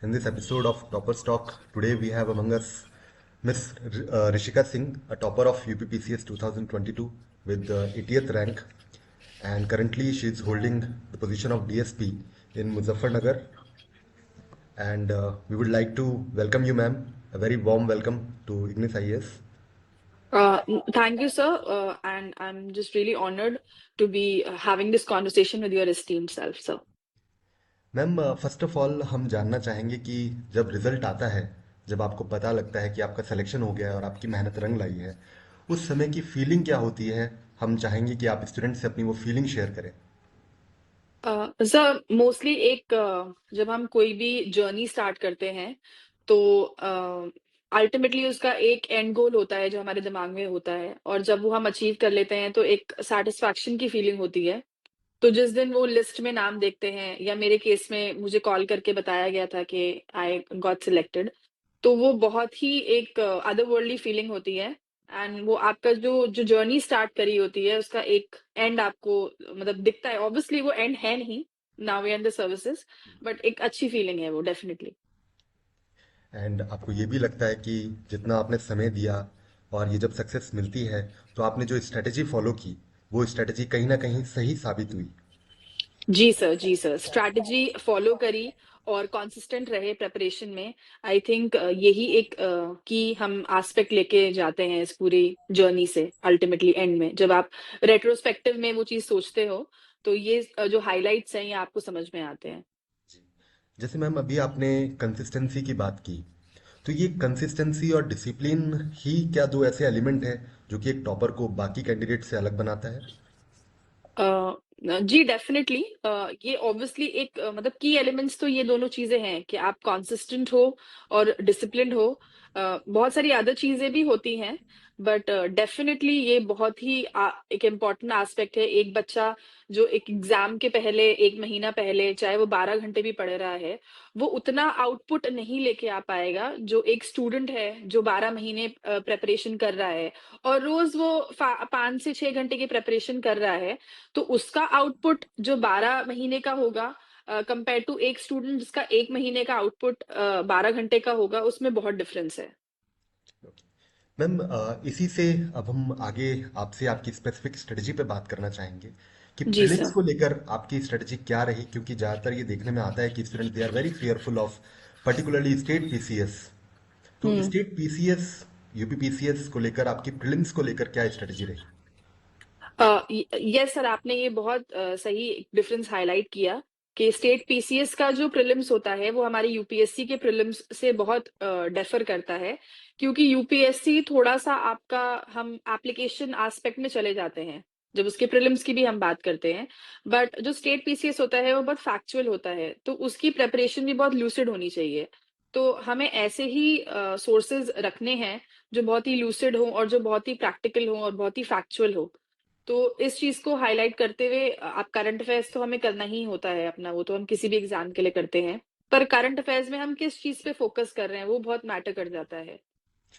In this episode of Topper's Talk, today we have among us Miss Rishika Singh, a topper of UPPCS 2022 with the 80th rank, and currently she is holding the position of DSP in Muzaffarnagar. And we would like to welcome you, ma'am. A very warm welcome to Ignis IAS. Thank you, sir. And I'm just really honored to be having this conversation with your esteemed self, sir. Ma'am, first of all हम जानना चाहेंगे कि जब result आता है, जब आपको पता लगता है कि आपका सिलेक्शन हो गया है और आपकी मेहनत रंग लाई है, उस समय की फीलिंग क्या होती है? हम चाहेंगे कि आप स्टूडेंट से अपनी वो फीलिंग शेयर करें। सर मोस्टली जब हम कोई भी जर्नी स्टार्ट करते हैं तो अल्टीमेटली उसका एक एंड गोल होता है जो हमारे दिमाग में होता है, और जब वो हम अचीव कर लेते हैं तो एक सेटिस्फैक्शन की फीलिंग होती है। तो जिस दिन वो लिस्ट में नाम देखते हैं, या मेरे केस में मुझे कॉल करके बताया गया था कि आई गॉट सिलेक्टेड, तो वो बहुत ही एक अदर वर्ल्डली फीलिंग होती है। एंड वो आपका जो जो जर्नी स्टार्ट करी होती है उसका एक एंड आपको मतलब दिखता है। ऑब्वियसली वो एंड है नहीं, now we are in the services, but एक अच्छी फीलिंग है वो डेफिनेटली। एंड आपको ये भी लगता है कि जितना आपने समय दिया और ये जब सक्सेस मिलती है, तो आपने जो स्ट्रेटेजी फॉलो की, वो स्ट्रेटेजी कहीं ना कहीं सही साबित हुई। जी सर, जी सर। स्ट्रैटेजी फॉलो करी और कंसिस्टेंट रहे प्रिपरेशन में। आई थिंक यही एक की हम एस्पेक्ट लेके जाते हैं इस पूरी जर्नी से अल्टीमेटली एंड में। जब आप रेट्रोस्पेक्टिव में वो चीज़ सोचते हो, तो ये जो हाइलाइट्स हैं ये आपको समझ में आते हैं। जी। जैसे मैम अभी आपने कंसिस्टेंसी की बात की, तो ये कंसिस्टेंसी और डिसिप्लिन ही क्या दो ऐसे एलिमेंट हैं जो कि एक टॉपर को बाकी कैंडिडेट से अलग बनाता है? जी डेफिनेटली। ये ऑब्वियसली एक मतलब की एलिमेंट्स तो ये दोनों चीजें हैं कि आप कंसिस्टेंट हो और डिसिप्लिन्ड हो। बहुत सारी अदर चीजें भी होती हैं, बट डेफिनेटली ये बहुत ही एक इम्पॉर्टेंट एस्पेक्ट है। एक बच्चा जो एक एग्जाम के पहले एक महीना पहले चाहे वो 12 घंटे भी पढ़ रहा है, वो उतना आउटपुट नहीं लेके आ पाएगा जो एक स्टूडेंट है जो 12 महीने प्रेपरेशन कर रहा है, और रोज वो 5 से 6 घंटे की प्रेपरेशन कर रहा है। तो उसका आउटपुट जो 12 महीने का होगा कंपेयर टू एक स्टूडेंट जिसका 1 महीने का आउटपुट 12 घंटे का होगा, उसमें बहुत डिफरेंस है। मैम, इसी से अब हम आगे आपसे आपकी स्पेसिफिक स्ट्रेटजी पे बात करना चाहेंगे कि जी प्रीलिम्स सर। को लेकर आपकी स्ट्रेटजी क्या रही, क्योंकि ज़्यादातर ये देखने में आता है कि student they are very fearful of particularly state PCS. तो हुँ। स्टेट पीसीएस, यूपी पीसीएस को लेकर आपकी प्रीलिम्स को लेकर क्या स्ट्रेटजी रही? यस सर, आपने ये बहुत सही डिफरेंस हाइलाइट किया कि स्टेट पीसीएस का जो प्रीलिम्स होता है वो हमारी यूपीएससी के प्रीलिम्स से बहुत डिफर करता है, क्योंकि यूपीएससी थोड़ा-सा आपका हम एप्लीकेशन एस्पेक्ट में चले जाते हैं, जब उसके प्रीलिम्स की भी हम बात करते हैं। बट जो स्टेट पीसीएस होता है वो बहुत फैक्चुअल होता है, तो उसकी प्रिपरेशन भी बहुत लूसिड होनी चाहिए। तो हमें ऐसे ही सोर्सेज़ रखने हैं जो बहुत ही लूसिड हों और जो बहुत ही प्रैक्टिकल हों और बहुत ही फैक्चुअल हो। तो इस चीज़ को हाइलाइट करते हुए आप करंट अफेयर्स तो हमें करना ही होता है अपना, वो तो हम किसी भी एग्ज़ाम के लिए करते हैं। पर करंट अफेयर्स में हम किस चीज़ पे फ़ोकस कर रहे हैं, वो बहुत मैटर कर जाता है।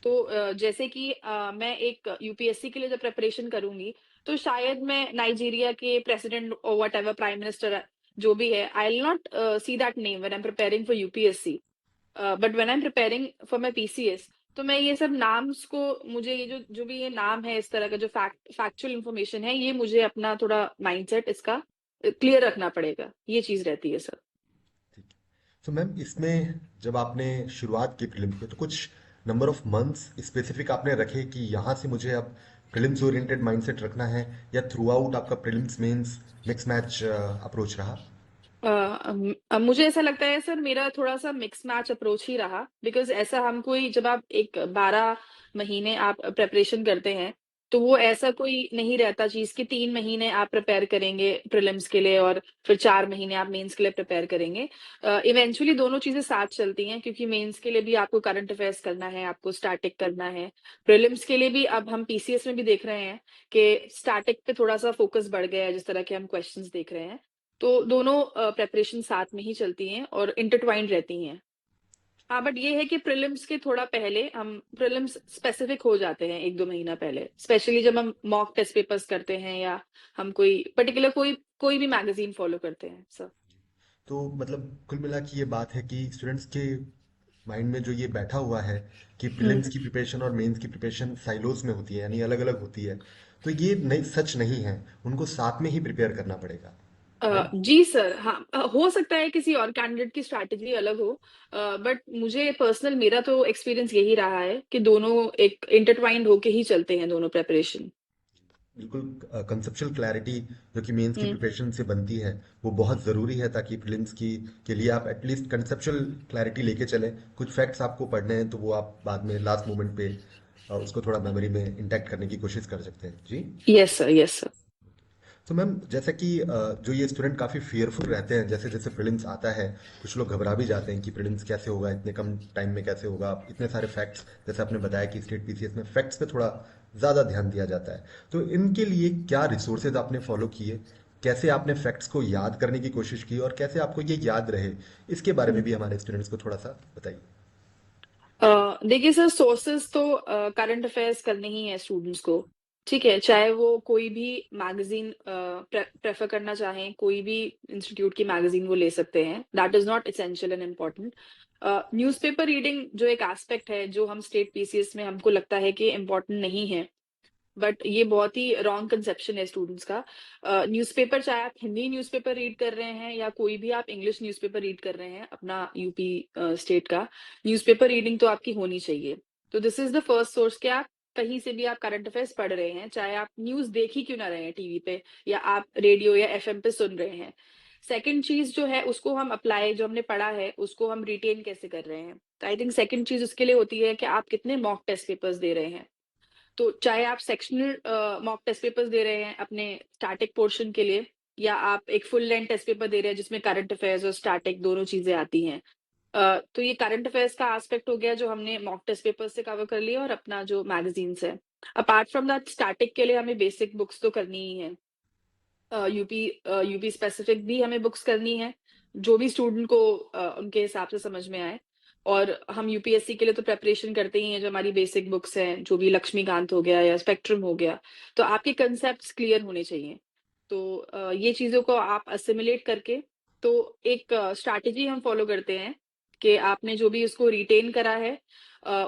तो जैसे कि मैं एक यूपीएससी के लिए जब प्रिपरेशन करूँगी, तो शायद मैं नाइजीरिया के प्रेसिडेंट और व्हाटएवर प्राइम मिनिस्टर जो भी है, I will not see that name when I am preparing for UPSC. But when I am preparing for my PCS, तो मैं ये सब नाम्स को, मुझे ये जो जो भी ये नाम है इस तरह का जो फैक्चुअल इंफॉर्मेशन है, ये मुझे अपना थोड़ा माइंडसेट इसका क्लियर रखना पड़ेगा। ये चीज़ रहती है सर। ठीक है। तो मैम, इसमें जब आपने शुरुआत की प्रीलिम्स पे, तो कुछ नंबर ऑफ मंथ्स स्पेसिफिक आपने रखे कि यहाँ से मुझे अब प्रीलिम्स ओरिएंटेड माइंडसेट रखना है, या थ्रू आउट आपका prelims mains mix match approach रहा? मुझे ऐसा लगता है सर, मेरा थोड़ा-सा मिक्स मैच अप्रोच ही रहा, बिकॉज़ ऐसा हम कोई जब आप एक 12 महीने आप प्रिपरेशन करते हैं, तो वो ऐसा कोई नहीं रहता चीज़ कि 3 महीने आप प्रिपेयर करेंगे प्रीलिम्स के लिए और फिर 4 महीने आप मेंस के लिए प्रिपेयर करेंगे। इवेंचुअली दोनों चीज़ें साथ चलती हैं, क्योंकि मेंस के लिए भी आपको करंट अफेयर्स करना है, आपको स्टैटिक करना है। प्रीलिम्स के लिए भी अब हम पीसीएस में भी देख रहे हैं कि स्टैटिक पे थोड़ा-सा फोकस बढ़ गया है, जिस तरह के हम क्वेश्चंस देख रहे हैं। तो दोनों प्रिपरेशन साथ में ही चलती हैं और इंटरट्वाइंड रहती हैं। हाँ, बट ये है कि प्रीलिम्स के थोड़ा पहले हम प्रीलिम्स स्पेसिफिक हो जाते हैं 1-2 महीना पहले। स्पेशली जब हम मॉक टेस्ट पेपर्स करते हैं, या हम कोई पर्टिकुलर कोई कोई भी मैगज़ीन फॉलो करते हैं। सर। तो मतलब कुल मिला के ये बात है कि स्टूडेंट्स के माइंड में जो ये बैठा हुआ है कि हम्म। प्रीलिम्स की प्रिपरेशन और मेंस की प्रिपरेशन साइलोज में होती है, यानी अलग अलग होती है, तो ये नहीं, सच नहीं है। उनको साथ में ही प्रिपेयर करना पड़ेगा, राइट? जी सर, हाँ, हो सकता है किसी और कैंडिडेट की स्ट्रैटेजी अलग हो, बट मुझे पर्सनल मेरा तो एक्सपीरियंस यही रहा है कि दोनों एक इंटरट्वाइंड होके ही चलते हैं, दोनों प्रेपरेशन। बिल्कुल। कंसेप्चुअल क्लैरिटी जो कि मेंस की हम्म। प्रिपरेशन से बनती है, वो बहुत ज़रूरी है, ताकि प्रीलिम्स की के लिए आप एटलीस्ट कंसेप्चुअल क्लैरिटी लेके चलें। कुछ फैक्ट्स आपको पढ़ने हैं तो वो आप बाद में लास्ट मोमेंट पे उसको थोड़ा मेमोरी में इंटैक्ट करने की कोशिश कर सकते हैं जी। Yes sir, yes sir. तो मैम, जैसा कि जो ये स्टूडेंट काफ़ी फियरफुल रहते हैं, जैसे जैसे प्रीलिम्स आता है, कुछ लोग घबरा भी जाते हैं कि प्रीलिम्स कैसे होगा, इतने कम टाइम में कैसे होगा, इतने सारे फैक्ट्स, जैसे आपने बताया कि स्टेट पीसीएस में फैक्ट्स पे थोड़ा ज़्यादा ध्यान दिया जाता है। तो इनके लिए क्या रिसोर्सेज आपने फॉलो किए, कैसे आपने फैक्ट्स को याद करने की कोशिश की, और कैसे आपको ये याद रहे, इसके बारे में भी हमारे स्टूडेंट्स को थोड़ा सा बताइए। देखिए सर, सोर्सेस तो करंट अफेयर्स करने ही है स्टूडेंट्स को। ठीक है, चाहे वो कोई भी मैगजीन प्रेफर करना चाहें, कोई भी इंस्टीट्यूट की मैगजीन वो ले सकते हैं, that is not essential and important. Newspaper reading जो एक एस्पेक्ट है, जो हम स्टेट पीसीएस में हमको लगता है कि इम्पोर्टेंट नहीं है, बट ये बहुत ही रॉन्ग कंसेप्शन है स्टूडेंट्स का। न्यूज़पेपर, चाहे आप हिंदी न्यूज़पेपर रीड कर रहे हैं या कोई भी आप इंग्लिश न्यूज़पेपर रीड कर रहे हैं अपना यूपी स्टेट का, न्यूज़पेपर रीडिंग तो आपकी होनी चाहिए। तो this is the first source कि आप कहीं से भी आप करंट अफेयर्स पढ़ रहे हैं, चाहे आप न्यूज देख ही क्यों ना रहे हैं टीवी पे, या आप रेडियो या एफएम पे सुन रहे हैं। सेकंड चीज जो है, उसको हम अप्लाई, जो हमने पढ़ा है उसको हम रिटेन कैसे कर रहे हैं। तो आई थिंक सेकंड चीज उसके लिए होती है कि आप कितने मॉक टेस्ट पेपर्स दे रहे हैं। तो चाहे आप सेक्शनल मॉक टेस्ट पेपर्स दे रहे हैं अपने स्टैटिक पोर्शन के लिए, या आप एक फुल लेंथ टेस्ट पेपर दे रहे हैं जिसमें करंट अफेयर्स और स्टैटिक दोनों चीजें आती हैं। तो ये करंट अफेयर्स का एस्पेक्ट हो गया जो हमने मॉक टेस्ट पेपर से कवर कर लिया, और अपना जो मैगजीन्स है। अपार्ट फ्रॉम दैट, स्टैटिक के लिए हमें बेसिक बुक्स तो करनी ही है। यूपी यूपी स्पेसिफिक भी हमें बुक्स करनी है, जो भी स्टूडेंट को उनके हिसाब से समझ में आए। और हम यूपीएससी के लिए तो प्रेपरेशन करते ही हैं, जो हमारी बेसिक बुक्स हैं, जो भी लक्ष्मीकांत हो गया या स्पेक्ट्रम हो गया। तो आपके कंसेप्ट्स क्लियर होने चाहिए। तो ये चीजों को आप असिमिलेट करके, तो एक स्ट्रैटेजी हम फॉलो करते हैं कि आपने जो भी उसको रिटेन करा है,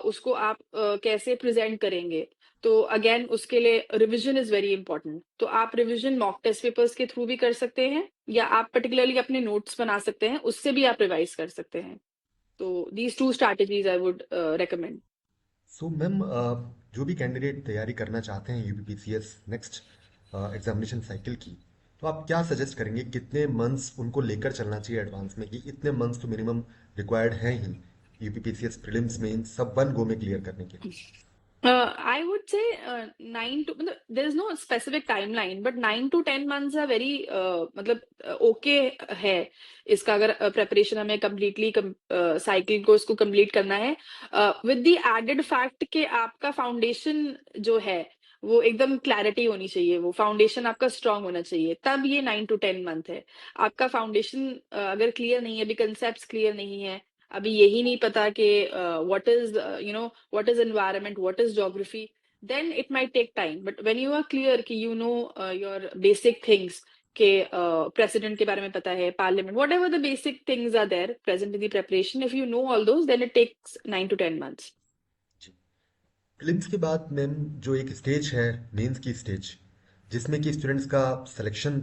उसको आप कैसे प्रेजेंट करेंगे। तो अगेन उसके लिए रिवीजन इज वेरी इंपॉर्टेंट। तो आप रिवीजन मॉक टेस्ट पेपर्स के थ्रू भी कर सकते हैं, या आप पर्टिकुलरली अपने नोट्स बना सकते हैं, उससे भी आप रिवाइज कर सकते हैं। तो these two strategies I would recommend. So ma'am, जो भी कैंडिडेट तैयारी करना चाहते हैं यूपीपीसीएस नेक्स्ट एग्जामिनेशन साइकिल की, तो आप क्या सजेस्ट करेंगे, कितने मंथ्स उनको लेकर चलना चाहिए एडवांस में, कि इतने मंथ्स तो मिनिमम रिक्वायर्ड हैं ही यूपीपीसीएस प्रीलिम्स में सब वन गो में क्लियर करने के लिए? I would say 9 to, मतलब there is no specific timeline, but 9 to 10 months are very मतलब ओके है। इसका अगर प्रेपरेशन हमें कम्प्लीटली साइकिल को इसको कंप्लीट करना है, विद द एडेड फैक्ट कि आपका फाउंडेशन जो है वो एकदम क्लैरिटी होनी चाहिए, वो फाउंडेशन आपका स्ट्रांग होना चाहिए, तब ये 9 to 10 मंथ है। आपका फाउंडेशन अगर क्लियर नहीं है, अभी कंसेप्ट क्लियर नहीं है, अभी यही नहीं पता कि what is what is environment, what is geography, then it might take time. But when you are clear कि you know your basic things, के president के बारे में पता है, parliament, whatever the basic things are there present in the preparation, if you know all those, then it takes 9 to 10 months. Prelims के बाद ma'am, जो एक स्टेज है, मेंस की स्टेज, जिसमें कि स्टूडेंट्स का सिलेक्शन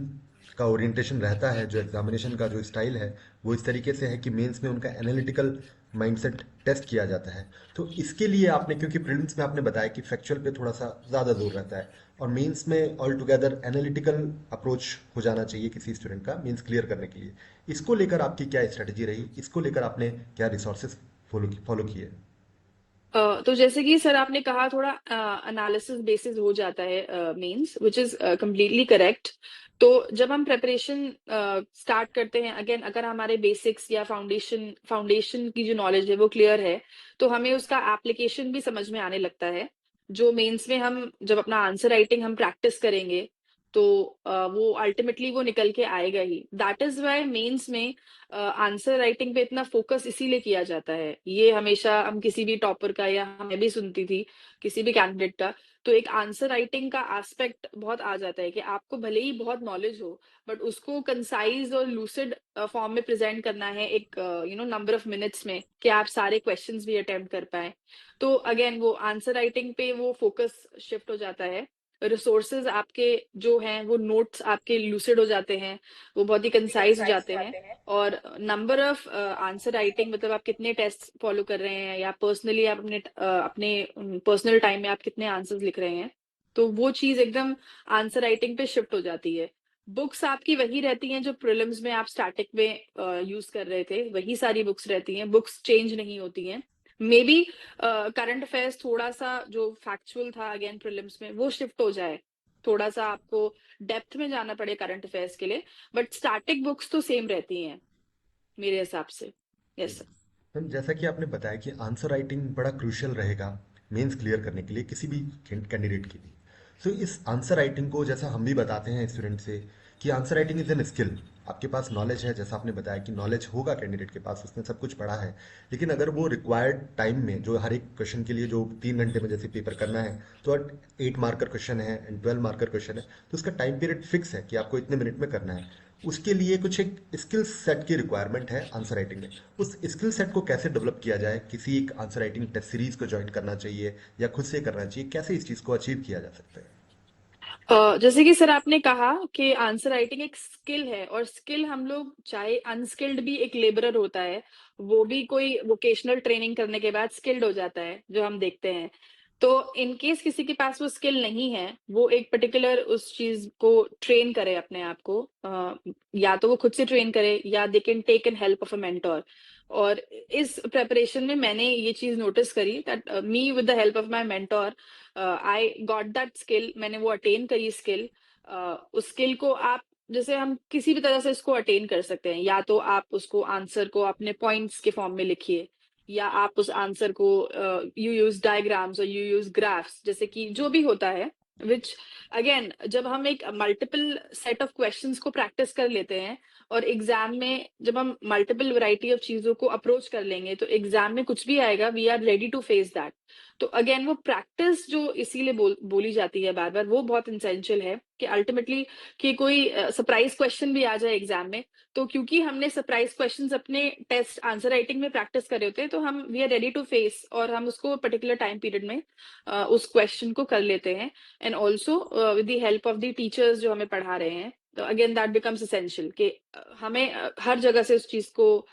का ओरिएंटेशन रहता है, जो एग्जामिनेशन का जो स्टाइल है वो इस तरीके से है कि मेंस में उनका एनालिटिकल माइंडसेट टेस्ट किया जाता है। तो इसके लिए आपने, क्योंकि प्रीलिम्स में आपने बताया कि फैक्चुअल पे थोड़ा सा ज़्यादा जोर रहता है, और मेंस में ऑल टुगेदर एनालिटिकल अप्रोच हो जाना चाहिए किसी स्टूडेंट का मेंस क्लियर करने के लिए, इसको लेकर आपकी क्या स्ट्रेटजी रही, इसको लेकर आपने क्या रिसोर्सेज फॉलो किए? तो जैसे कि सर आपने कहा, थोड़ा एनालिसिस बेसिस हो जाता है mains, which is completely correct. तो जब हम प्रेपरेशन स्टार्ट करते हैं, अगेन अगर हमारे बेसिक्स या फाउंडेशन की जो नॉलेज है वो क्लियर है, तो हमें उसका एप्लीकेशन भी समझ में आने लगता है। जो मेंस में हम जब अपना आंसर राइटिंग हम प्रैक्टिस करेंगे, तो वो अल्टीमेटली वो निकल के आएगा ही। दैट इज वाई मेंस में आंसर राइटिंग पे इतना फोकस इसीलिए किया जाता है। ये हमेशा हम किसी भी टॉपर का, या मैं भी सुनती थी किसी भी कैंडिडेट का, तो एक आंसर राइटिंग का एस्पेक्ट बहुत आ जाता है कि आपको भले ही बहुत नॉलेज हो, बट उसको कंसाइज और लूसिड फॉर्म में प्रेजेंट करना है एक नंबर ऑफ मिनट्स में, कि आप सारे क्वेश्चंस भी अटेम्प्ट कर पाए। तो अगेन वो आंसर राइटिंग पे वो फोकस शिफ्ट हो जाता है। रिसोर्सेज आपके जो हैं वो नोट्स आपके लूसिड हो जाते हैं, वो बहुत ही कंसाइज हो जाते हैं। और नंबर ऑफ आंसर राइटिंग मतलब आप कितने टेस्ट फॉलो कर रहे हैं, या पर्सनली आप अपने पर्सनल टाइम में आप कितने आंसर्स लिख रहे हैं, तो वो चीज एकदम आंसर राइटिंग पे शिफ्ट हो जाती है। बुक्स आपकी वही रहती हैं जो प्रीलिम्स में आप स्टैटिक में यूज कर रहे थे, वही सारी बुक्स रहती हैं, बुक्स चेंज नहीं होती हैं। मे बी करंट अफेयर्स थोड़ा सा जो फैक्चुअल था अगेन प्रीलिम्स में वो शिफ्ट हो जाए, थोड़ा सा आपको डेप्थ में जाना पड़े करंट अफेयर्स के लिए, बट स्टैटिक बुक्स तो सेम रहती हैं मेरे हिसाब से। Yes sir. मैम जैसा कि आपने बताया कि आंसर राइटिंग बड़ा क्रूशियल रहेगा मेंस क्लियर करने के लिए किसी भी कैंडिडेट के लिए। सो इस आंसर राइटिंग को जैसा हम भी बताते हैं स्टूडेंट से कि answer writing is an skill. आपके पास नॉलेज है, जैसा आपने बताया कि नॉलेज होगा कैंडिडेट के पास, उसने सब कुछ पढ़ा है, लेकिन अगर वो रिक्वायर्ड टाइम में जो हर एक क्वेश्चन के लिए जो 3 घंटे में जैसे पेपर करना है, तो 8 मार्कर क्वेश्चन है एंड 12 मार्कर क्वेश्चन है, तो उसका टाइम पीरियड फिक्स है कि आपको इतने मिनट में करना है। उसके लिए कुछ एक स्किल सेट की रिक्वायरमेंट है आंसर राइटिंग में। उस स्किल सेट को कैसे डेवलप किया जाए? किसी एक आंसर राइटिंग टेस्ट सीरीज को ज्वाइन करना चाहिए या खुद से करना चाहिए? कैसे इस चीज को अचीव किया जा सकता है? जैसे कि सर आपने कहा कि आंसर राइटिंग एक स्किल है, और स्किल हम लोग चाहे अनस्किल्ड भी एक लेबरर होता है, वो भी कोई वोकेशनल ट्रेनिंग करने के बाद स्किल्ड हो जाता है, जो हम देखते हैं। तो इन केस किसी के पास वो स्किल नहीं है, वो एक पर्टिकुलर उस चीज को ट्रेन करे अपने आप को, या तो वो खुद से ट्रेन करे या they can take an help of a mentor. और इस प्रेपरेशन में मैंने ये चीज नोटिस करी that me with the help of my mentor I got that skill, मैंने वो अटेन करी स्किल। उस स्किल को आप, जैसे हम किसी भी तरह से इसको अटेन कर सकते हैं, या तो आप उसको आंसर को अपने पॉइंट्स के फॉर्म में लिखिए, या आप उस आंसर को यू यूज डायग्राम्स और यू यूज ग्राफ्स, जैसे कि जो भी होता है, विच अगेन जब हम एक मल्टीपल सेट ऑफ क्वेश्चंस को प्रैक्टिस कर लेते हैं, और एग्जाम में जब हम मल्टीपल वैरायटी ऑफ चीजों को अप्रोच कर लेंगे, तो एग्जाम में कुछ भी आएगा we are ready to face that. तो अगेन वो प्रैक्टिस जो इसीलिए बोली जाती है बार बार, वो बहुत इंसेंशियल है कि अल्टीमेटली कि कोई सरप्राइज क्वेश्चन भी आ जाए एग्जाम में, तो क्योंकि हमने सरप्राइज क्वेश्चंस अपने टेस्ट आंसर राइटिंग में प्रैक्टिस करे होते हैं, तो हम we are ready to face, और हम उसको पर्टिकुलर टाइम पीरियड में उस क्वेश्चन को कर लेते हैं। And also with the help of the teachers जो हमें पढ़ा रहे हैं, तो अगेन दैट बिकम्स एसेंशियल कि हमें हर जगह से उस चीज को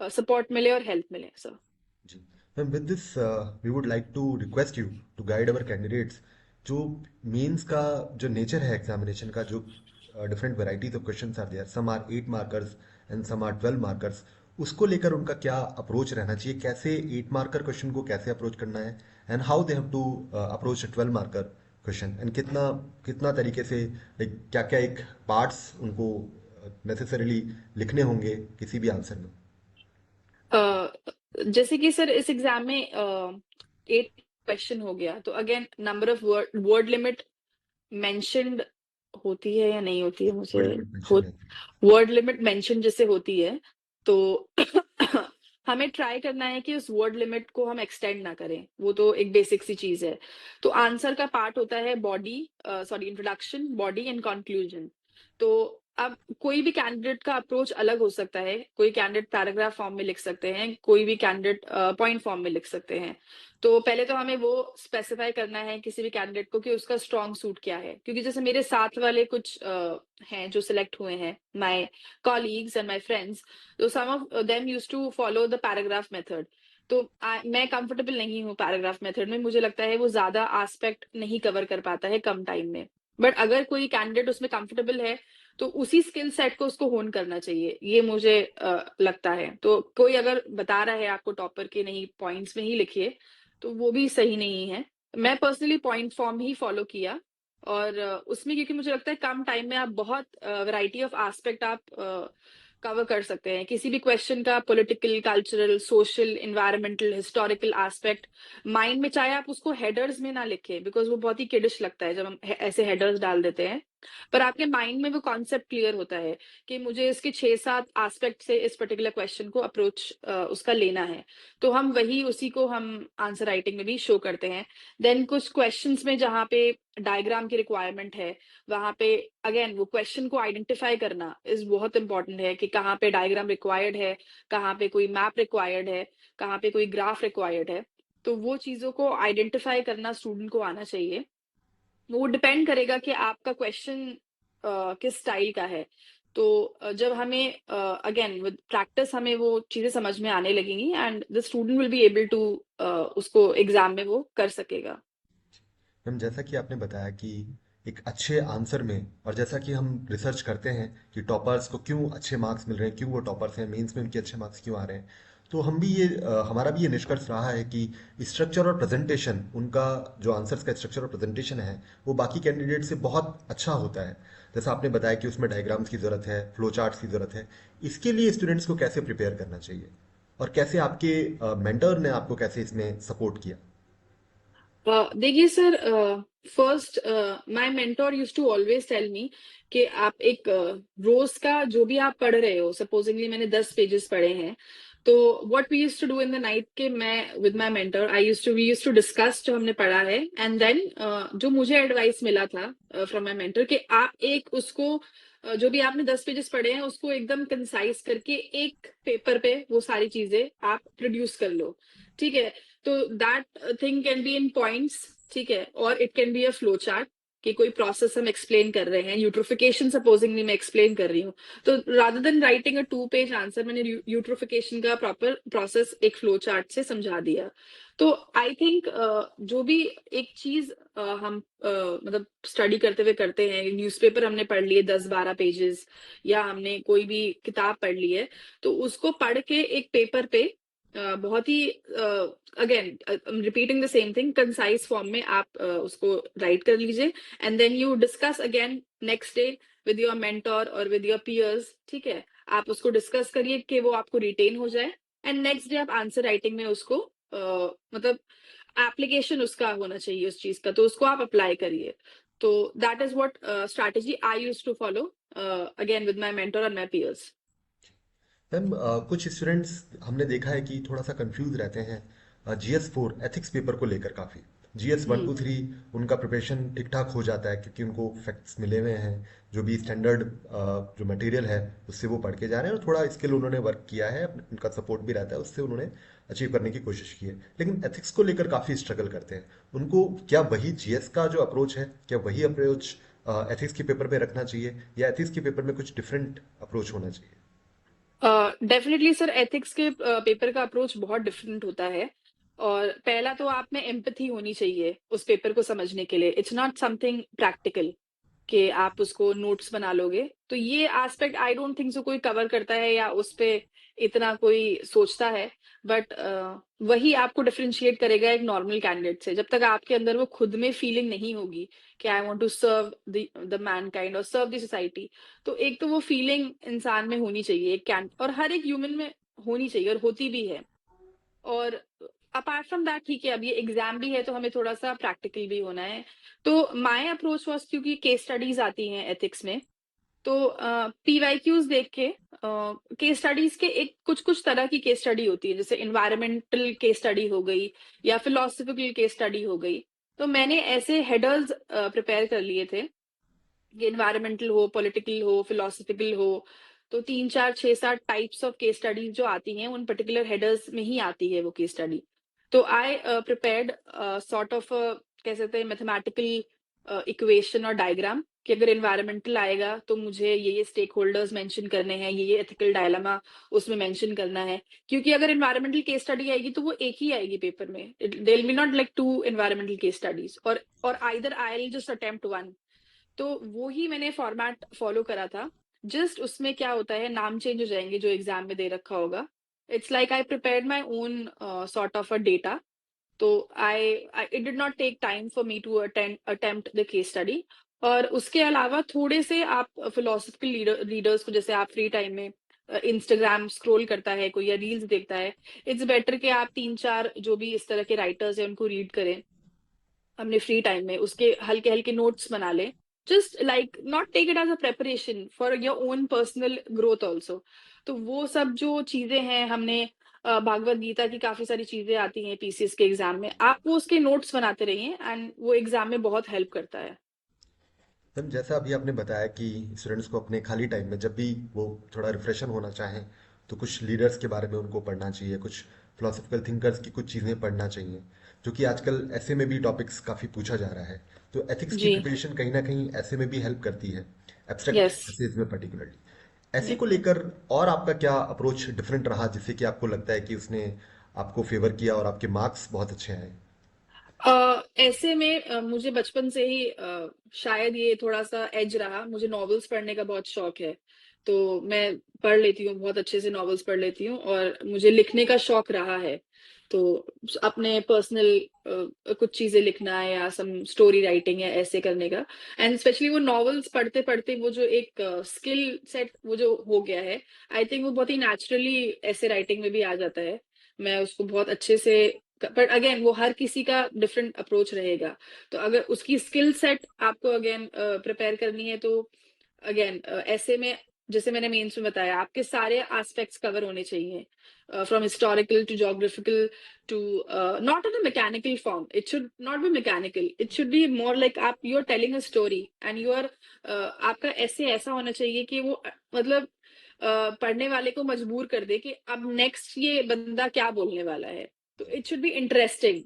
सपोर्ट मिले और हेल्प मिले सर। जी ma'am, with this we would like to request you to guide our candidates. जो मेंस का जो नेचर है एग्जामिनेशन का, जो different varieties of questions are there, some are 8 markers and some are 12 markers, उसको लेकर उनका क्या अप्रोच रहना चाहिए? कैसे 8 मार्कर क्वेश्चन को कैसे अप्रोच करना है, and how they have to approach 12 marker question, and कितना कितना तरीके से, लाइक क्या क्या एक पार्ट्स उनको नेसेसरीली लिखने होंगे किसी भी आंसर में? जैसे कि सर इस एग्जाम में 8 क्वेश्चन हो गया, तो again number of word limit mentioned होती है या नहीं होती है, मुझे वर्ड लिमिट हो, मेंशन है। वर्ड लिमिट मेंशन जैसे होती है, तो हमें ट्राई करना है कि उस वर्ड लिमिट को हम एक्सटेंड ना करें, वो तो एक बेसिक सी चीज है। तो आंसर का पार्ट होता है body, sorry introduction, body and conclusion. तो अब कोई भी कैंडिडेट का अप्रोच अलग हो सकता है, कोई कैंडिडेट पैराग्राफ फॉर्म में लिख सकते हैं, कोई भी कैंडिडेट पॉइंट फॉर्म में लिख सकते हैं। तो पहले तो हमें वो स्पेसिफाई करना है किसी भी कैंडिडेट को कि उसका स्ट्रॉन्ग सूट क्या है, क्योंकि जैसे मेरे साथ वाले कुछ हैं जो सिलेक्ट हुए हैं, my colleagues and my friends, तो some of them used to follow the paragraph method. तो मैं कंफर्टेबल नहीं हूँ पैराग्राफ मेथड में, मुझे लगता है वो ज्यादा एस्पेक्ट नहीं कवर कर पाता है कम टाइम में। बट अगर कोई कैंडिडेट उसमें कंफर्टेबल है, तो उसी स्किल सेट को उसको होन करना चाहिए, ये मुझे लगता है। तो कोई अगर बता रहा है आपको टॉपर के नहीं पॉइंट्स में ही लिखिए, तो वो भी सही नहीं है। मैं पर्सनली पॉइंट फॉर्म ही फॉलो किया, और उसमें क्योंकि मुझे लगता है कम टाइम में आप बहुत वैरायटी ऑफ एस्पेक्ट आप कवर कर सकते हैं किसी भी क्वेश्चन का, political, cultural, social, environmental, historical aspect mind में, चाहे आप उसको हेडर्स में ना लिखें, बिकॉज वो बहुत ही किडिश लगता है जब हम ऐसे हेडर्स डाल देते हैं। पर आपके माइंड में वो कॉन्सेप्ट क्लियर होता है कि मुझे इसके 6-7 एस्पेक्ट से इस पर्टिकुलर क्वेश्चन को अप्रोच उसका लेना है। तो हम वही उसी को हम आंसर राइटिंग में भी शो करते हैं। देन कुछ क्वेश्चंस में जहाँ पे डायग्राम की रिक्वायरमेंट है, वहाँ पे अगेन वो क्वेश्चन को आइडेंटिफाई करना इज़ बहुत इम्पोर्टेंट है कि कहाँ पे डायग्राम रिक्वायर्ड है, कहाँ पे कोई मैप रिक्वायर्ड है, कहाँ पे कोई ग्राफ रिक्वायर्ड है। तो वो चीज़ों को आइडेंटिफाई करना स्टूडेंट को आना चाहिए। वो डिपेंड करेगा कि आपका क्वेश्चन किस स्टाइल का है। तो जब हमें अगेन विद प्रैक्टिस हमें वो चीज़ें समझ में आने लगेंगी and the student will be able to उसको एग्ज़ाम में वो कर सकेगा। मैम, जैसा कि आपने बताया कि एक अच्छे आंसर में, और जैसा कि हम रिसर्च करते हैं कि टॉपर्स को क्यों अच्छे मार्क्स मिल रहे हैं, क्यों वो टॉपर्स हैं, मेंस में उनके अच्छे मार्क्स क्यों आ रहे हैं, तो हम भी ये हमारा भी ये निष्कर्ष रहा है कि स्ट्रक्चर और प्रेजेंटेशन, उनका जो आंसर्स का स्ट्रक्चर और प्रेजेंटेशन है वो बाकी कैंडिडेट से बहुत अच्छा होता है। जैसा आपने बताया कि उसमें डायग्राम्स की ज़रूरत है, फ्लो चार्ट्स की ज़रूरत है। इसके लिए स्टूडेंट्स को कैसे प्रिपेयर करना चाहिए, और कैसे आपके मेंटर ने आपको कैसे इसमें सपोर्ट किया? देखिए sir, first my mentor used to always tell me कि आप एक रोज का जो भी आप पढ़ रहे हो, सपोजिंगली मैंने 10 पेजेस पढ़े हैं, तो what we used to do in the night के मैं with my mentor we used to discuss जो हमने पढ़ा है एंड देन जो मुझे एडवाइस मिला था फ्रॉम माय मेंटर कि आप एक उसको जो भी आपने 10 पेजेस पढ़े हैं उसको एकदम कंसाइज करके एक पेपर पे वो सारी चीजें आप प्रोड्यूस कर लो। ठीक है? तो that thing can be in points, ठीक है, और it can be a flow chart कि कोई प्रोसेस हम एक्सप्लेन कर रहे हैं, यूट्रोफिकेशन सपोजिंगली मैं एक्सप्लेन कर रही हूँ, तो rather than writing a 2 page answer मैंने यूट्रोफिकेशन का प्रॉपर प्रोसेस एक फ्लो चार्ट से समझा दिया। तो आई थिंक जो भी एक चीज हम मतलब स्टडी करते हुए करते हैं, न्यूज़पेपर हमने पढ़ लिए 10-12 पेजेस या हमने कोई भी किताब पढ़ ली है, तो उसको पढ़ के एक पेपर पे बहुत ही again repeating the same thing concise form में आप उसको राइट कर लीजिए and then you discuss again next day with your mentor और विद योर पियर्स। ठीक है? आप उसको डिस्कस करिए कि वो आपको रिटेन हो जाए एंड नेक्स्ट डे आप आंसर राइटिंग में उसको मतलब एप्लीकेशन उसका होना चाहिए उस चीज का, तो उसको आप अप्लाई करिए। तो that is what strategy I used to follow again with my mentor और माय पियर्स। मैम, कुछ स्टूडेंट्स हमने देखा है कि थोड़ा सा कंफ्यूज रहते हैं GS4 एथिक्स पेपर को लेकर काफ़ी। GS1 2 3 उनका प्रिपरेशन ठीक ठाक हो जाता है क्योंकि उनको फैक्ट्स मिले हुए हैं, जो भी स्टैंडर्ड जो मटेरियल है उससे वो पढ़ के जा रहे हैं, और थोड़ा स्किल उन्होंने वर्क किया है, उनका सपोर्ट भी रहता है, उससे उन्होंने अचीव करने की कोशिश की है। लेकिन एथिक्स को लेकर काफ़ी स्ट्रगल करते हैं। उनको क्या वही GS का जो अप्रोच है, क्या वही अप्रोच एथिक्स के पेपर पे रखना चाहिए, या एथिक्स के पेपर में कुछ डिफरेंट अप्रोच होना चाहिए? डेफिनेटली सर, एथिक्स के पेपर का अप्रोच बहुत डिफरेंट होता है और पहला तो आप में एम्पैथी होनी चाहिए उस पेपर को समझने के लिए। इट्स नॉट समथिंग प्रैक्टिकल कि आप उसको नोट्स बना लोगे। तो ये aspect I don't think so कोई कवर करता है या उस पे इतना कोई सोचता है। बट वही आपको डिफरेंशिएट करेगा एक नॉर्मल कैंडिडेट से। जब तक आपके अंदर वो खुद में फीलिंग नहीं होगी कि I want to serve the mankind और सर्व द सोसाइटी, तो एक तो वो फीलिंग इंसान में होनी चाहिए, एक कैन और हर एक ह्यूमन में होनी चाहिए और होती भी है। और अपार्ट फ्रॉम दैट ठीक है, अब ये एग्जाम भी है तो हमें थोड़ा-सा प्रैक्टिकल भी होना है। तो माय अप्रोच वाज़ क्योंकि केस स्टडीज़ आती हैं एथिक्स में, तो पीवाईक्यूज़ देख के केस स्टडीज़ के एक कुछ-कुछ तरह की केस स्टडी होती है, जैसे एनवायरमेंटल केस स्टडी हो गई या फिलॉसफिकल केस स्टडी हो गई। तो मैंने ऐसे हेडर्स प्रिपेयर कर लिए थे कि एनवायरमेंटल हो, पॉलिटिकल हो, फिलॉसफिकल हो, तो 3, 4, 6, 7 टाइप्स ऑफ केस स्टडीज जो आती हैं, उन पर्टिकुलर हेडर्स में ही आती है वो केस स्टडी। तो आई प्रिपेयर्ड सॉर्ट ऑफ कह सकते हैं मैथमेटिकल इक्वेशन और डायग्राम कि अगर एनवायरमेंटल आएगा तो मुझे ये स्टेक होल्डर्स मेंशन करने हैं, ये एथिकल डायलेमा उसमें मेंशन करना है। क्योंकि अगर एनवायरमेंटल केस स्टडी आएगी तो वो एक ही आएगी पेपर में। There will be not like 2 environmental case studies और either I will just attempt one. तो वो ही मैंने फॉर्मेट फॉलो करा था। जस्ट उसमें क्या होता है, नाम चेंज हो जाएंगे जो एग्जाम में दे रखा होगा। It's like I prepared my own sort of a data. तो it did not take time for me to attempt the case study. और उसके अलावा थोड़े से आप फिलोसफिकल रीडर्स को, जैसे आप फ्री टाइम में इंस्टाग्राम स्क्रॉल करता है कोई या रील्स देखता है, इट्स बेटर कि आप 3-4 जो भी इस तरह के राइटर्स हैं उनको रीड करें अपने फ्री टाइम में, उसके हल्के हल्के नोट्स बना लें just like not take it as a preparation for your own personal growth also. तो वो सब जो चीजें हैं हमने भागवत गीता की काफी सारी चीजें आती हैं पीसीएस के एग्जाम में, आप वो उसके नोट्स बनाते रहिए एंड वो एग्जाम में बहुत हेल्प करता है। मैम जैसा अभी आपने बताया कि स्टूडेंट्स को अपने खाली टाइम में जब भी वो थोड़ा रिफ्रेशन होना चाहें तो कुछ लीडर्स के बारे में उनको पढ़ना चाहिए, कुछ फिलोसफिकल थिंकर्स की कुछ चीज़ें पढ़ना चाहिए, जो कि आजकल ऐसे में भी टॉपिक्स काफ़ी पूछा जा रहा है। तो एथिक्स की जी। प्रिपरेशन कहीं ना कहीं ऐसे में भी हेल्प करती है, एब्स्ट्रैक्ट यस। एसेज में पर्टिकुलरली। ऐसे को लेकर और आपका क्या अप्रोच डिफरेंट रहा जिससे कि आपको लगता है कि उसने आपको फेवर किया और आपके मार्क्स बहुत अच्छे आए? ऐसे में मुझे बचपन से ही शायद ये थोड़ा-सा एज रहा, मुझे नॉवेल्स पढ़ने का बहुत शौक है। तो मैं पढ़ लेती हूँ, बहुत अच्छे से नॉवेल्स पढ़ लेती हूँ और मुझे लिखने का शौक रहा है। तो अपने पर्सनल कुछ चीज़ें लिखना या सम स्टोरी राइटिंग या ऐसे करने का, एंड स्पेशली वो नॉवेल्स पढ़ते-पढ़ते वो जो एक स्किल सेट वो जो हो गया है, आई थिंक वो बहुत ही नेचुरली ऐसे राइटिंग में भी आ जाता है। मैं उसको बहुत अच्छे से बट अगेन वो हर किसी का डिफरेंट अप्रोच रहेगा। तो अगर उसकी स्किल सेट आपको अगेन प्रिपेयर करनी है तो अगेन ऐसे में जैसे मैंने मेंस में बताया आपके सारे एस्पेक्ट्स कवर होने चाहिए, from historical to geographical to not in a mechanical form, it should not be mechanical, it should be more like आप you are telling a story and you are आपका ऐसे ऐसा होना चाहिए कि वो मतलब पढ़ने वाले को मजबूर कर दे कि अब नेक्स्ट ये बंदा क्या बोलने वाला है। तो इट शुड बी इंटरेस्टिंग।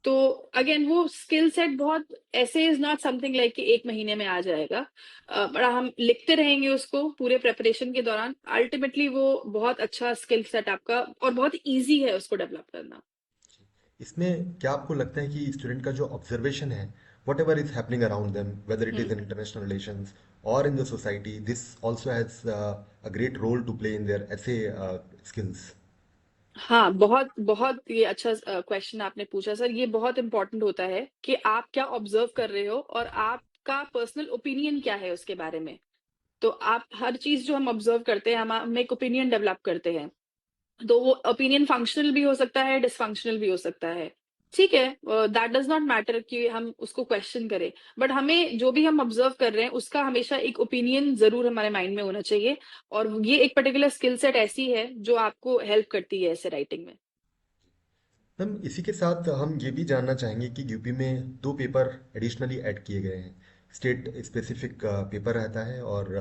तो अगेन वो स्किल सेट बहुत ऐसे इज नॉट समथिंग लाइक कि 1 महीने में आ जाएगा। बट हम लिखते रहेंगे उसको पूरे प्रिपरेशन के दौरान, अल्टीमेटली वो बहुत अच्छा स्किल सेट आपका और बहुत ईज़ी है उसको डेवलप करना। इसमें क्या आपको लगता है कि स्टूडेंट का जो ऑब्जर्वेशन है, whatever is happening around them, whether it हुँ। इज इन इंटरनेशनल रिलेशंस और in the society, this also has a great role to play in their ऐसे स्किल्स? हाँ, बहुत बहुत ये अच्छा क्वेश्चन आपने पूछा सर, ये बहुत इम्पोर्टेंट होता है कि आप क्या ऑब्ज़र्व कर रहे हो और आपका पर्सनल ओपिनियन क्या है उसके बारे में। तो आप हर चीज़ जो हम ऑब्ज़र्व करते हैं, हम एक ओपिनियन डेवलप करते हैं। तो वो ओपिनियन फंक्शनल भी हो सकता है, डिसफंक्शनल भी हो सकता है। ठीक है, दैट डज़ नॉट मैटर कि हम उसको क्वेश्चन करें, बट हमें जो भी हम ऑब्ज़र्व कर रहे हैं, उसका हमेशा एक ओपिनियन ज़रूर हमारे माइंड में होना चाहिए और ये एक पर्टिकुलर स्किल सेट ऐसी है, जो आपको हेल्प करती है ऐसे राइटिंग में। मैम इसी के साथ हम ये भी जानना चाहेंगे कि यूपी में दो पेपर एडिशनली ऐड किए गए हैं। स्टेट स्पेसिफिक पेपर रहता है और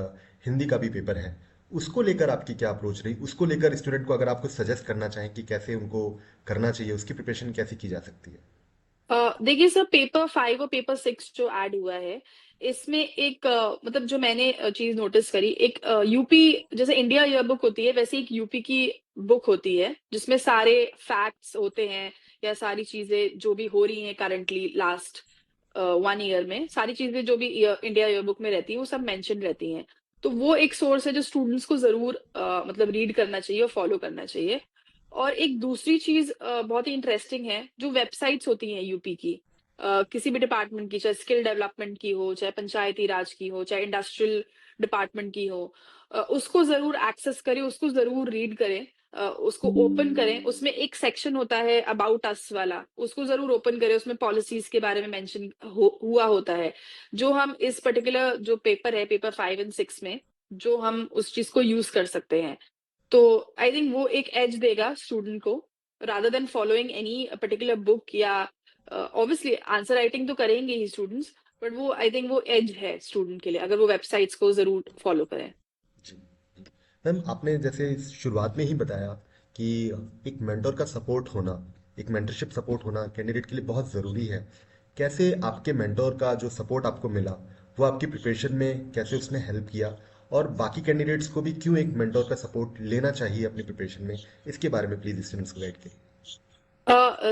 हिंदी का भी पेपर है। उसको लेकर आपकी क्या अप्रोच रही, उसको लेकर स्टूडेंट को अगर आप कुछ सजेस्ट करना चाहें कि कैसे उनको करना चाहिए, उसकी प्रिपरेशन कैसे की जा सकती है? देखिए सर, पेपर 5 और पेपर 6 जो ऐड हुआ है, इसमें एक मतलब जो मैंने चीज़ नोटिस करी, एक यूपी जैसे इंडिया ईयर बुक होती है, वैसे एक यूपी की बुक होती है, जिसमें सारे फैक्ट्स होते हैं या सारी चीज़ें जो भी हो रही हैं करंटली लास्ट 1 ईयर में, सारी चीज़ें जो भी इंडिया ईयर बुक में रहती हैं, वो सब मेंशन रहती हैं। तो वो एक सोर्स है जो स्टूडेंट्स को ज़रूर मतलब रीड करना चाहिए और फॉलो करना चाहिए। और एक दूसरी चीज़ बहुत ही इंटरेस्टिंग है, जो वेबसाइट्स होती हैं यूपी की, किसी भी डिपार्टमेंट की, चाहे स्किल डेवलपमेंट की हो, चाहे पंचायती राज की हो, चाहे इंडस्ट्रियल डिपार्टमेंट की हो, उसको ज़रूर एक्सेस करें, उसको ज़रूर रीड करें, उसको ओपन करें। उसमें एक सेक्शन होता है अबाउट अस वाला, उसको ज़रूर ओपन करें, उसमें पॉलिसीज़ के बारे में मेंशन हुआ होता है, जो हम इस पर्टिकुलर जो पेपर है, पेपर 5 एंड 6 में, जो हम उस चीज़ को यूज़ कर सकते हैं। तो आई थिंक वो एक एज देगा स्टूडेंट को, rather than following any particular book या ऑब्वियसली आंसर राइटिंग तो करेंगे ही स्टूडेंट्स, बट वो आई थिंक वो एज है स्टूडेंट के लिए अगर वो वेबसाइट्स को जरूर फॉलो करें। जी। मैम आपने जैसे शुरुआत में ही बताया कि एक मेंटर का सपोर्ट होना, एक मेंटरशिप सपोर्ट होना कैंडिडेट के लिए बहुत ज़रूरी है। कैसे आपके मेंटर का जो सपोर्ट आपको मिला, वो आपकी प्रिपरेशन में कैसे उसने हेल्प किया, और बाकी कैंडिडेट्स को भी क्यों एक मेंटर का सपोर्ट लेना चाहिए अपनी प्रिपरेशन में, इसके बारे में प्लीज स्टूडेंट्स को गाइड करिए।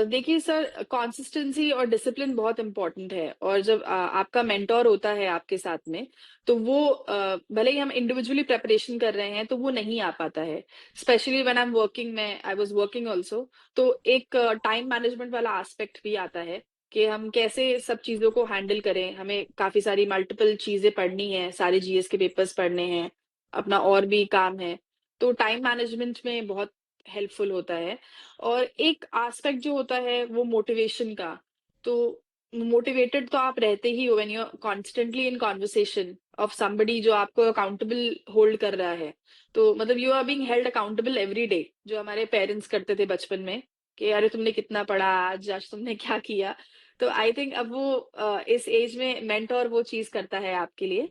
देखिए सर, कंसिस्टेंसी और डिसिप्लिन बहुत इम्पोर्टेंट है और जब आपका मेंटोर होता है आपके साथ में, तो वो भले ही हम इंडिविजुअली प्रेपरेशन कर रहे हैं तो वो नहीं आ पाता है, specially when I am working, मैं आई वाज वर्किंग आल्सो। तो एक टाइम मैनेजमेंट वाला एस्पेक्ट भी आता है कि हम कैसे सब चीज़ों को हैंडल करें, हमें काफ़ी सारी मल्टीपल चीज़ें पढ़नी है, सारे जीएस के पेपर्स पढ़ने हैं, अपना और भी काम है, तो टाइम मैनेजमेंट में बहुत हेल्पफुल होता है। और एक एस्पेक्ट जो होता है वो मोटिवेशन का, तो मोटिवेटेड तो आप रहते ही हो when you are constantly in conversation of somebody जो आपको अकाउंटेबल होल्ड कर रहा है। तो मतलब you are being held accountable every day, जो हमारे पेरेंट्स करते थे बचपन में कि अरे तुमने कितना पढ़ा आज, आज तुमने क्या किया। तो आई थिंक अब वो इस एज में मेंटोर वो चीज करता है आपके लिए।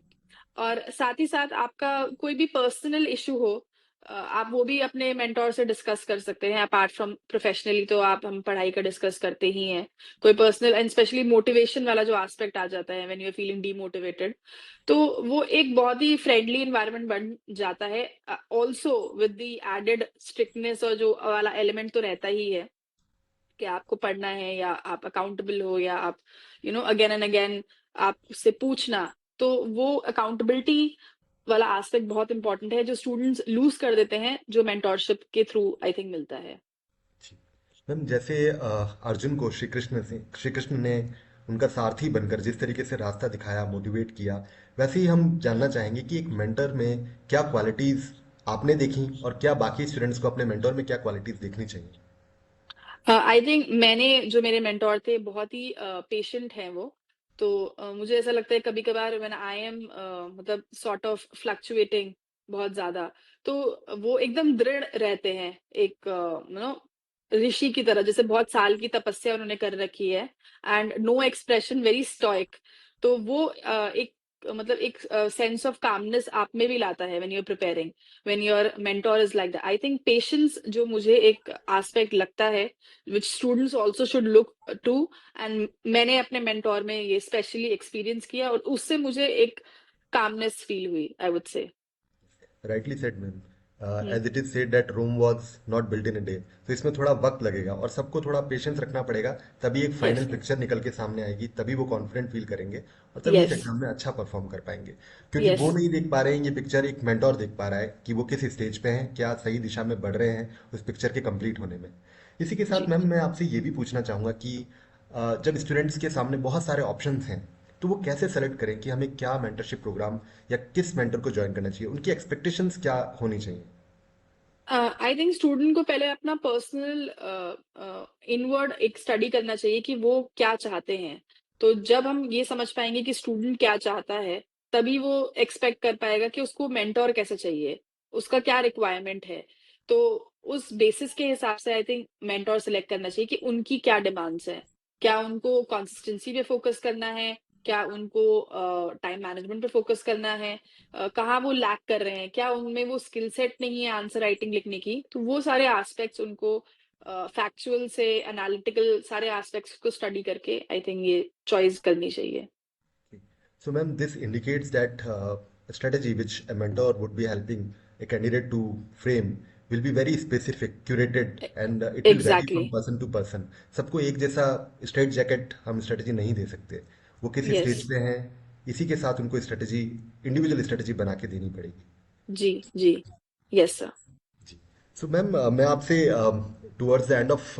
और साथ ही साथ आपका कोई भी पर्सनल इशू हो, आप वो भी अपने मेंटोर से डिस्कस कर सकते हैं। अपार्ट फ्रॉम प्रोफेशनली तो आप हम पढ़ाई का डिस्कस करते ही हैं। कोई पर्सनल एंड स्पेशली मोटिवेशन वाला जो एस्पेक्ट आ जाता है when you are feeling demotivated, तो वो एक बहुत ही फ्रेंडली एनवायरनमेंट बन जाता है। Also with the added strictness और जो वाला एलिमेंट तो रहता ही है कि आपको पढ़ना है या आप अकाउंटेबल हो या आप अगेन एंड अगेन आप उससे पूछना। तो वो अकाउंटेबिलिटी वाला एस्पेक्ट बहुत इंपॉर्टेंट है जो स्टूडेंट्स लूज कर देते हैं, जो मेंटोरशिप के थ्रू आई थिंक मिलता है। जी। मैम जैसे अर्जुन को श्री कृष्ण ने उनका सारथी बनकर जिस तरीके से रास्ता दिखाया, मोटिवेट किया, वैसे ही हम जानना चाहेंगे कि एक मेंटर में क्या क्वालिटीज आपने देखी और क्या बाकी स्टूडेंट्स को अपने मेंटर में क्या क्वालिटीज देखनी चाहिए। आई थिंक मैंने जो मेरे मेंटोर थे बहुत ही पेशेंट हैं वो। तो मुझे ऐसा लगता है कभी कभार व्हेन आई एम मतलब सॉर्ट ऑफ फ्लक्चुएटिंग बहुत ज्यादा, तो वो एकदम दृढ़ रहते हैं, एक ऋषि की तरह, जैसे बहुत साल की तपस्या उन्होंने कर रखी है। And no expression, very stoic. तो वो एक मतलब एक सेंस ऑफ कामनेस आप में भी लाता है when you are preparing, when your mentor is like that. I think patience जो मुझे एक एस्पेक्ट लगता है which students also should look to, and मैंने अपने मेंटोर में ये स्पेशली एक्सपीरियंस किया और उससे मुझे एक कामनेस फील हुई, I would say. Rightly said ma'am. As it is said that Rome was not built in a day. तो इसमें थोड़ा वक्त लगेगा और सबको थोड़ा पेशेंस रखना पड़ेगा, तभी एक यस। फाइनल पिक्चर निकल के सामने आएगी, तभी वो कॉन्फिडेंट फील करेंगे और तभी इस यस। एग्जाम में अच्छा परफॉर्म कर पाएंगे। क्योंकि यस। वो नहीं देख पा रहे हैं ये पिक्चर, एक मेंटोर देख पा रहा है कि वो किस स्टेज पे हैं, क्या सही दिशा में बढ़ रहे हैं उस पिक्चर के कंप्लीट होने में। इसी के साथ जी। मैम मैं आपसे ये भी पूछना चाहूंगा कि जब स्टूडेंट्स के सामने बहुत सारे ऑप्शंस हैं, तो वो कैसे सेलेक्ट करें कि हमें क्या मेंटरशिप प्रोग्राम या किस मेंटर को ज्वाइन करना चाहिए, उनकी एक्सपेक्टेशंस क्या होनी चाहिए। आई थिंक स्टूडेंट को पहले अपना पर्सनल इनवर्ड एक स्टडी करना चाहिए कि वो क्या चाहते हैं। तो जब हम ये समझ पाएंगे कि स्टूडेंट क्या चाहता है, तभी वो एक्सपेक्ट कर पाएगा कि उसको मेंटोर कैसे चाहिए, उसका क्या रिक्वायरमेंट है। तो उस बेसिस के हिसाब से आई थिंक मेंटोर सेलेक्ट करना चाहिए कि उनकी क्या डिमांड्स हैं। क्या उनको कंसिस्टेंसी पे फोकस करना है, क्या उनको टाइम मैनेजमेंट पे फोकस करना है, कहाँ वो लैक कर रहे हैं, क्या उनमें वो स्किल सेट नहीं है आंसर राइटिंग लिखने की। तो वो सारे एस्पेक्ट्स उनको फैक्चुअल से एनालिटिकल सारे एस्पेक्ट्स को स्टडी करके आई थिंक ये चॉइस करनी चाहिए। So, ma'am, this indicates that a strategy which a mentor would be helping a candidate to frame will be very specific, curated, and it will vary exactly. from person to person. सबको एक जैसा straight jacket हम strategy नहीं दे सकते। वो किस yes. Stage पे हैं, इसी के साथ उनको स्ट्रेटजी, इंडिविजुअल स्ट्रेटजी बना के देनी पड़ेगी। जी। जी। Yes sir. जी। सो मैम मैं आपसे towards the end of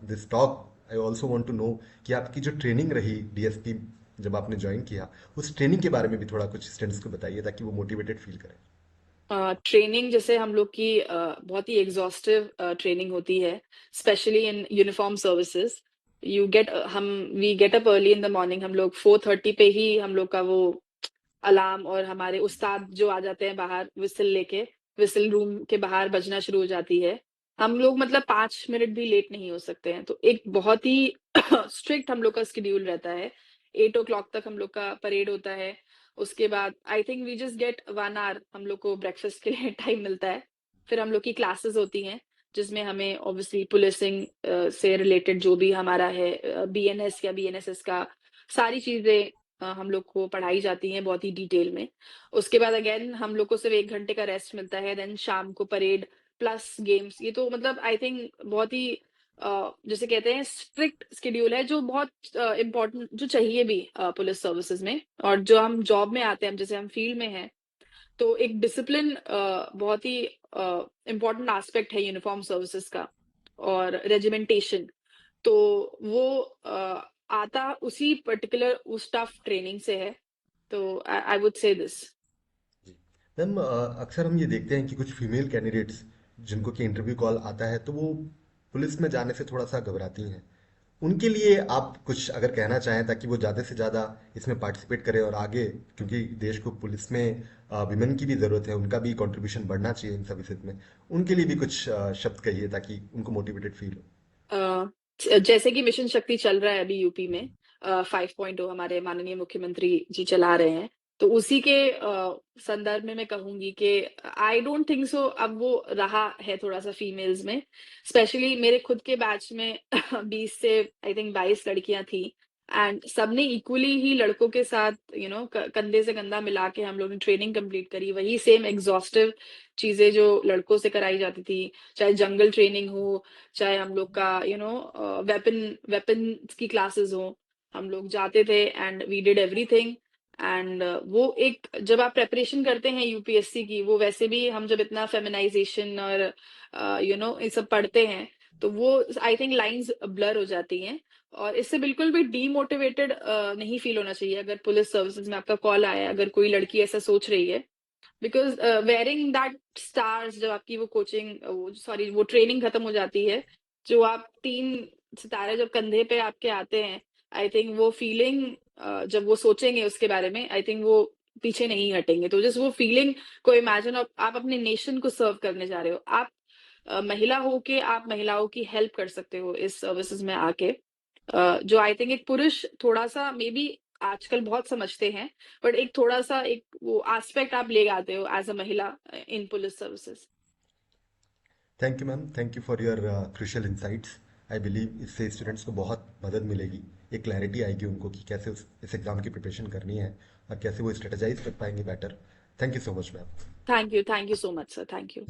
this talk I also want to know कि आपकी जो ट्रेनिंग रही डीएसपी जब आपने ज्वाइन किया, उस ट्रेनिंग के बारे में भी थोड़ा कुछ स्टूडेंट्स को बताइए ताकि वो मोटिवेटेड फील करें। ट्रेनिंग जैसे हम लोग की बहुत ही एग्जॉस्टिव ट्रेनिंग होती है, specially in uniform services. You get हम we get up early in the morning. हम लोग 4:30 पे ही हम लोग का वो अलार्म और हमारे उस्ताद जो आ जाते हैं बाहर विसिल लेके, विसिल रूम के बाहर बजना शुरू हो जाती है। हम लोग मतलब 5 मिनट भी लेट नहीं हो सकते हैं। तो एक बहुत ही स्ट्रिक्ट हम लोग का स्केड्यूल रहता है। 8 o'clock तक हम लोग का परेड होता है। उसके बाद I think we just get 1 hour हम लोग को ब्रेकफास्ट के लिए टाइम मिलता है। फिर हम लोग की क्लासेस होती हैं जिसमें हमें ऑब्वियसली पुलिसिंग से रिलेटेड जो भी हमारा है, बीएनएस या बीएनएसएस का सारी चीजें हम लोग को पढ़ाई जाती हैं बहुत ही डिटेल में। उसके बाद अगेन हम लोग को सिर्फ 1 घंटे का रेस्ट मिलता है, देन शाम को परेड प्लस गेम्स। ये तो मतलब आई थिंक बहुत ही जिसे कहते हैं स्ट्रिक्ट शेड्यूल है, जो बहुत इम्पोर्टेंट जो चाहिए भी पुलिस सर्विसेज में। और जो हम जॉब में आते हैं, जैसे हम फील्ड में हैं, तो एक डिसिप्लिन बहुत ही इम्पोर्टेंट एस्पेक्ट है यूनिफॉर्म सर्विसेज का। और रेजिमेंटेशन, तो वो आता उसी पर्टिकुलर उस टफ ट्रेनिंग से है। तो आई वुड से दिस। जी। मैम अक्सर हम ये देखते हैं कि कुछ फीमेल कैंडिडेट्स जिनको कि इंटरव्यू कॉल आता है तो वो पुलिस में जाने से थोड़ा सा घबराती हैं। उनके लिए आप कुछ अगर कहना चाहें ताकि वो ज़्यादा से ज़्यादा इसमें पार्टिसिपेट करें और आगे, क्योंकि देश को पुलिस में विमेन की भी ज़रूरत है, उनका भी कंट्रीब्यूशन बढ़ना चाहिए इन सर्विसेज में, उनके लिए भी कुछ शब्द कहिए ताकि उनको मोटिवेटेड फील हो। अ, जैसे कि मिशन शक्ति चल रहा है अभी यूपी में 5.0 हमारे माननीय मुख्यमंत्री जी चला रहे हैं। तो उसी के संदर्भ में मैं कहूँगी कि आई डोंट थिंक सो अब वो रहा है थोड़ा-सा फीमेल्स में। स्पेशली मेरे खुद के बैच में 20 से आई थिंक 22 लड़कियाँ थी एंड सबने इक्वली ही लड़कों के साथ कंधे से कंधा मिला के हम लोग ने ट्रेनिंग कंप्लीट करी। वही सेम एग्ज़ॉस्टिव चीज़ें जो लड़कों से कराई जाती थी, चाहे जंगल ट्रेनिंग हो, चाहे हम लोग का वेपन्स की क्लासेस हो, हम लोग जाते थे and we did everything and वो एक जब आप प्रिपरेशन करते हैं यूपीएससी की, वो वैसे भी हम जब इतना फेमिनाइजेशन और ये सब पढ़ते हैं, तो वो आई थिंक लाइंस ब्लर हो जाती हैं और इससे बिल्कुल भी डीमोटिवेटेड नहीं फील होना चाहिए अगर पुलिस सर्विसेज में आपका कॉल आया है, अगर कोई लड़की ऐसा सोच रही है बिकॉज़ वेयरिंग दैट स्टार्स जब आपकी वो कोचिंग वो सॉरी वो ट्रेनिंग खत्म हो जाती है, जो आप 3 सितारे जब कंधे पे आपके आते हैं, आई थिंक वो फीलिंग जब वो सोचेंगे उसके बारे में, आई थिंक वो पीछे नहीं हटेंगे। तो जस्ट वो फीलिंग को इमेजिन आप अपने नेशन को सर्व करने जा रहे हो। आप महिला हो के आप महिलाओं की हेल्प कर सकते हो इस सर्विसेज़ में आके। जो आई थिंक एक पुरुष थोड़ा-सा मे बी आजकल बहुत समझते हैं, बट एक थोड़ा-सा एक वो एस्पेक्ट आप ले आते हो एज़ अ महिला in police services. Thank you ma'am, thank you for your crucial insights. I believe इससे स्टूडेंट्स को बहुत मदद मिलेगी, एक क्लैरिटी आएगी उनको कि कैसे इस एग्ज़ाम की प्रिपरेशन करनी है और कैसे वो स्ट्रेटेजाइज कर पाएंगे better. Thank you so much ma'am. Thank you so much sir, thank you.